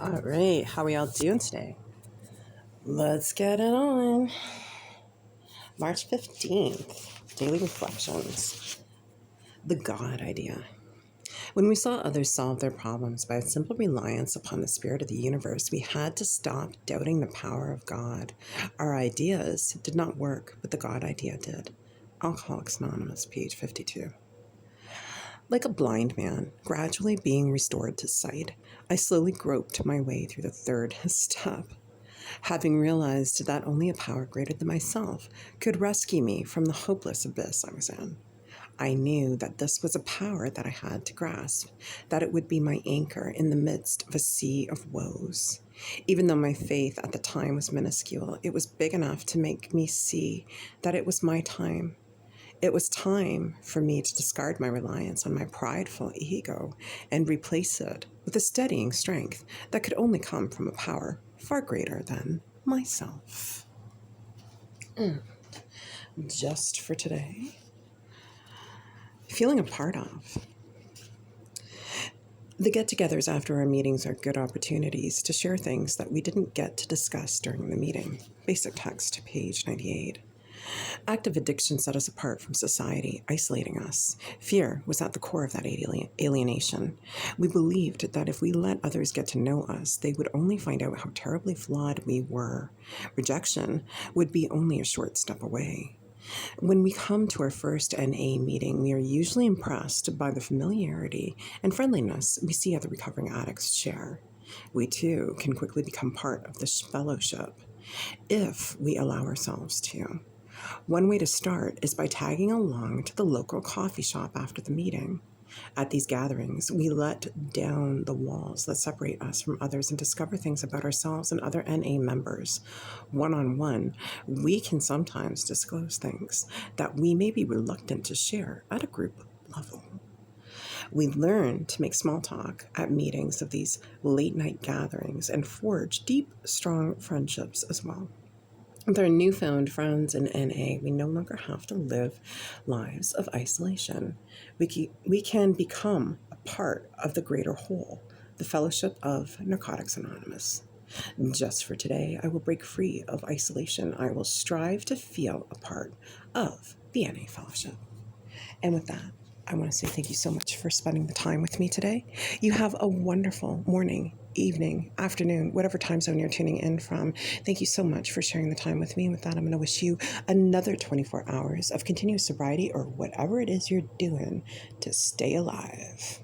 All right, how are y'all doing today? Let's get it on. March 15th, Daily Reflections. The God idea. When we saw others solve their problems by a simple reliance upon the spirit of the universe, we had to stop doubting the power of God. Our ideas did not work, but the God idea did. Alcoholics Anonymous, page 52. Like a blind man, gradually being restored to sight, I slowly groped my way through the third step. Having realized that only a power greater than myself could rescue me from the hopeless abyss I was in, I knew that this was a power that I had to grasp, that it would be my anchor in the midst of a sea of woes. Even though my faith at the time was minuscule, it was big enough to make me see that it was my time. It was time for me to discard my reliance on my prideful ego and replace it with a steadying strength that could only come from a power far greater than myself. Just for today, feeling a part of. The get-togethers after our meetings are good opportunities to share things that we didn't get to discuss during the meeting. Basic text, page 98. Active addiction set us apart from society, isolating us. Fear was at the core of that alienation. We believed that if we let others get to know us, they would only find out how terribly flawed we were. Rejection would be only a short step away. When we come to our first NA meeting, we are usually impressed by the familiarity and friendliness we see other recovering addicts share. We too can quickly become part of this fellowship if we allow ourselves to. One way to start is by tagging along to the local coffee shop after the meeting. At these gatherings, we let down the walls that separate us from others and discover things about ourselves and other NA members. One-on-one, we can sometimes disclose things that we may be reluctant to share at a group level. We learn to make small talk at meetings of these late-night gatherings and forge deep, strong friendships as well. With our newfound friends in NA, we no longer have to live lives of isolation. We can become a part of the greater whole, the Fellowship of Narcotics Anonymous. Just for today, I will break free of isolation. I will strive to feel a part of the NA Fellowship. And with that, I want to say thank you so much for spending the time with me today. You have a wonderful morning, evening, afternoon, whatever time zone you're tuning in from. Thank you so much for sharing the time with me. And with that, I'm going to wish you another 24 hours of continuous sobriety or whatever it is you're doing to stay alive.